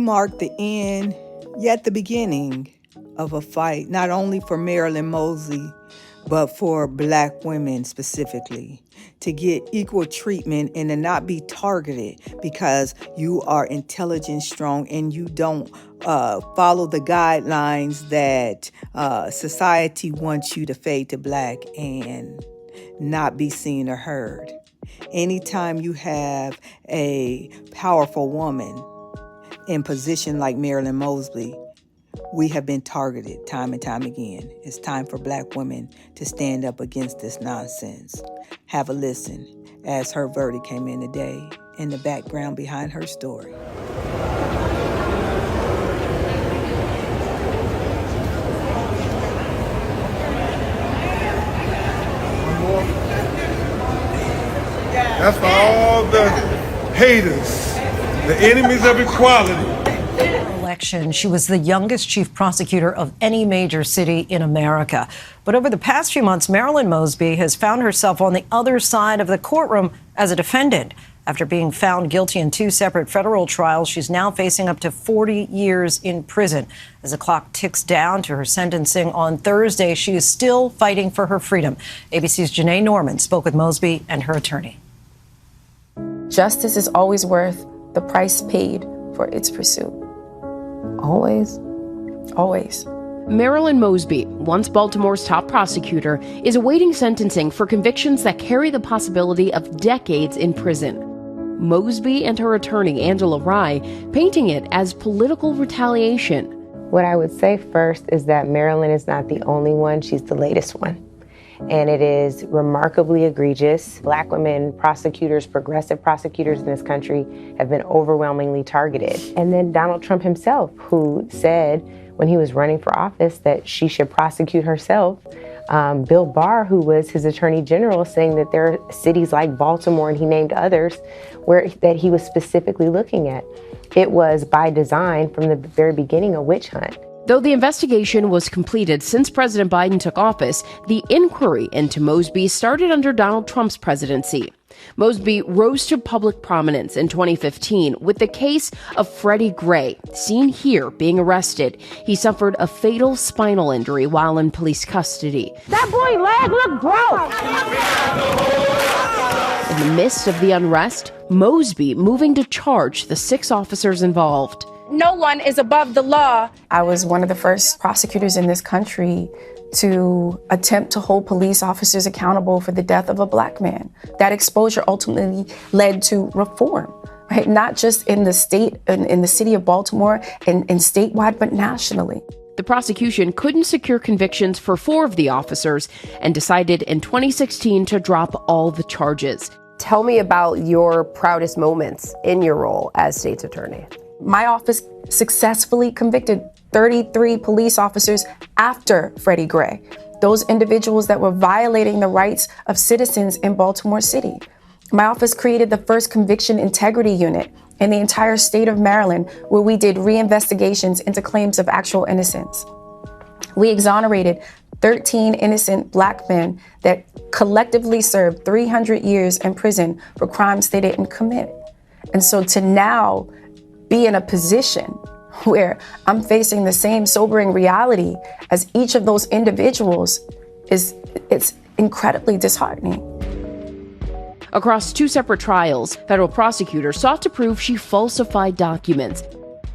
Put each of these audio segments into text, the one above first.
marked the end, yet the beginning of a fight, not only for Marilyn Mosby, but for Black women specifically, to get equal treatment and to not be targeted because you are intelligent, strong, and you don't follow the guidelines that society wants you to fade to Black and not be seen or heard. Anytime you have a powerful woman in position like Marilyn Mosby, we have been targeted time and time again. It's time for Black women to stand up against this nonsense. Have a listen as her verdict came in today and the background behind her story. That's for all the haters, the enemies of equality. Election. She was the youngest chief prosecutor of any major city in America. But over the past few months, Marilyn Mosby has found herself on the other side of the courtroom as a defendant. After being found guilty in 2 separate federal trials, she's now facing up to 40 years in prison. As the clock ticks down to her sentencing on Thursday, she is still fighting for her freedom. ABC's Janae Norman spoke with Mosby and her attorney. Justice is always worth the price paid for its pursuit. Always. Always. Marilyn Mosby, once Baltimore's top prosecutor, is awaiting sentencing for convictions that carry the possibility of decades in prison. Mosby and her attorney, Angela Rye, painting it as political retaliation. What I would say first is that Marilyn is not the only one, she's the latest one. And it is remarkably egregious. Black women prosecutors, progressive prosecutors in this country have been overwhelmingly targeted. And then Donald Trump himself, who said when he was running for office that she should prosecute herself. Bill Barr, who was his attorney general, saying that there are cities like Baltimore, and he named others, that he was specifically looking at. It was by design from the very beginning a witch hunt. Though the investigation was completed since President Biden took office, the inquiry into Mosby started under Donald Trump's presidency. Mosby rose to public prominence in 2015 with the case of Freddie Gray, seen here being arrested. He suffered a fatal spinal injury while in police custody. That boy leg looked broke. In the midst of the unrest, Mosby moving to charge the 6 officers involved. No one is above the law. I was one of the first prosecutors in this country to attempt to hold police officers accountable for the death of a Black man. That exposure ultimately led to reform, right? Not just in the state, in the city of Baltimore and statewide, but nationally. The prosecution couldn't secure convictions for 4 of the officers and decided in 2016 to drop all the charges. Tell me about your proudest moments in your role as state's attorney. My office successfully convicted 33 police officers after Freddie Gray, those individuals that were violating the rights of citizens in Baltimore City. My office created the first conviction integrity unit in the entire state of Maryland, where we did reinvestigations into claims of actual innocence. We exonerated 13 innocent Black men that collectively served 300 years in prison for crimes they didn't commit. And so to now be in a position where I'm facing the same sobering reality as each of those individuals it's incredibly disheartening. Across 2 separate trials, federal prosecutors sought to prove she falsified documents.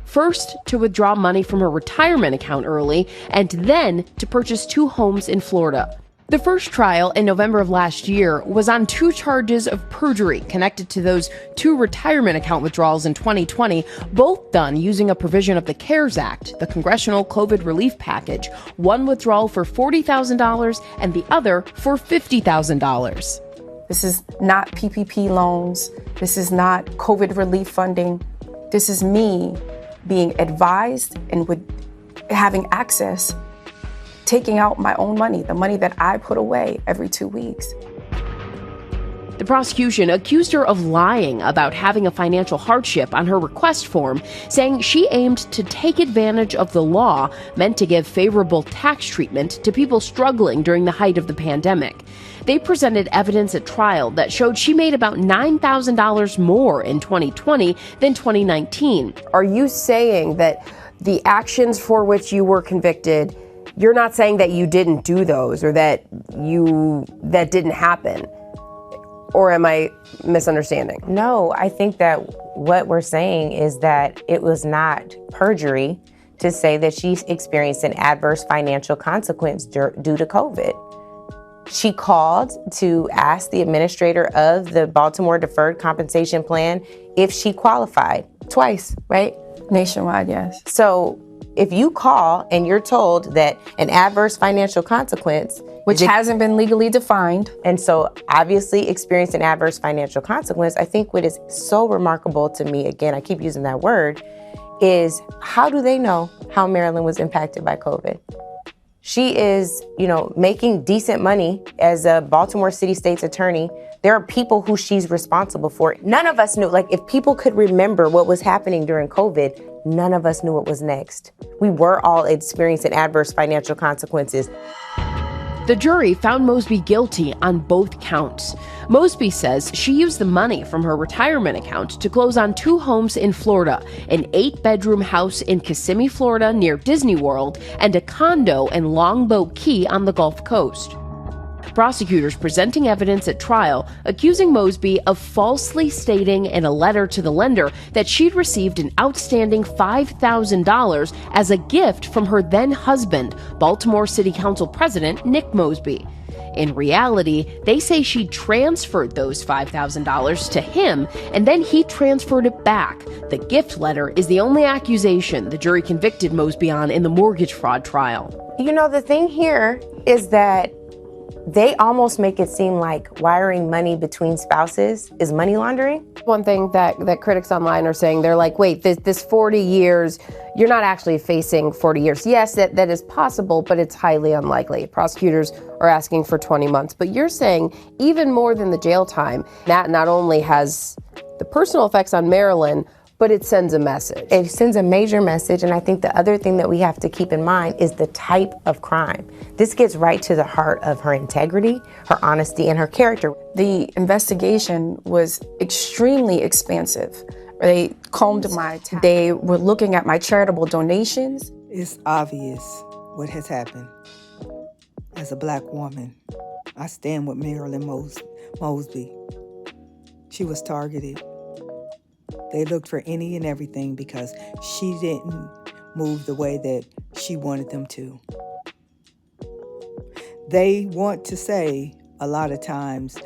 First, to withdraw money from her retirement account early, and then to purchase 2 homes in Florida. The first trial in November of last year was on 2 charges of perjury connected to those 2 retirement account withdrawals in 2020, both done using a provision of the CARES Act, the Congressional COVID Relief Package, one withdrawal for $40,000 and the other for $50,000. This is not PPP loans. This is not COVID relief funding. This is me being advised and with having access, taking out my own money, the money that I put away every 2 weeks. The prosecution accused her of lying about having a financial hardship on her request form, saying she aimed to take advantage of the law meant to give favorable tax treatment to people struggling during the height of the pandemic. They presented evidence at trial that showed she made about $9,000 more in 2020 than 2019. Are you saying that the actions for which you were convicted, you're not saying that you didn't do those or that didn't happen? Or am I misunderstanding? No, I think that what we're saying is that it was not perjury to say that she experienced an adverse financial consequence due to COVID. She called to ask the administrator of the Baltimore Deferred Compensation Plan if she qualified twice, right? Nationwide, yes. So if you call and you're told that an adverse financial consequence, which hasn't been legally defined, and so obviously experienced an adverse financial consequence, I think what is so remarkable to me, again, I keep using that word, is how do they know how Marilyn was impacted by COVID? She is, making decent money as a Baltimore City State's attorney. There are people who she's responsible for. None of us knew, if people could remember what was happening during COVID, none of us knew what was next. We were all experiencing adverse financial consequences. The jury found Mosby guilty on both counts. Mosby says she used the money from her retirement account to close on 2 homes in Florida, an 8-bedroom house in Kissimmee, Florida near Disney World, and a condo in Longboat Key on the Gulf Coast. Prosecutors presenting evidence at trial accusing Mosby of falsely stating in a letter to the lender that she'd received an outstanding $5,000 as a gift from her then-husband, Baltimore City Council President Nick Mosby. In reality, they say she transferred those $5,000 to him, and then he transferred it back. The gift letter is the only accusation the jury convicted Mosby on in the mortgage fraud trial. The thing here is that they almost make it seem like wiring money between spouses is money laundering. One thing that critics online are saying, they're like, wait, this 40 years, you're not actually facing 40 years. Yes, that is possible, but it's highly unlikely. Prosecutors are asking for 20 months. But you're saying even more than the jail time, that not only has the personal effects on Marilyn, but it sends a message. It sends a major message, and I think the other thing that we have to keep in mind is the type of crime. This gets right to the heart of her integrity, her honesty, and her character. The investigation was extremely expansive. They combed they were looking at my charitable donations. It's obvious what has happened. As a Black woman, I stand with Marilyn Mosby. She was targeted. They looked for any and everything because she didn't move the way that she wanted them to. They want to say a lot of times,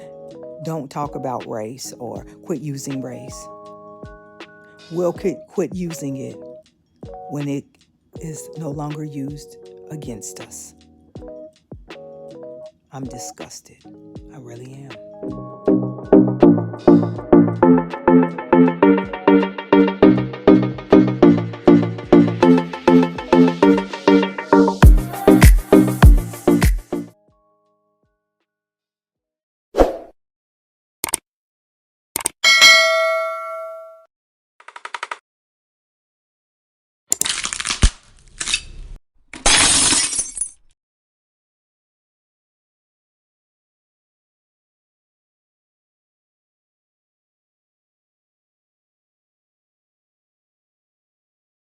don't talk about race or quit using race. We'll quit using it when it is no longer used against us. I'm disgusted. I really am.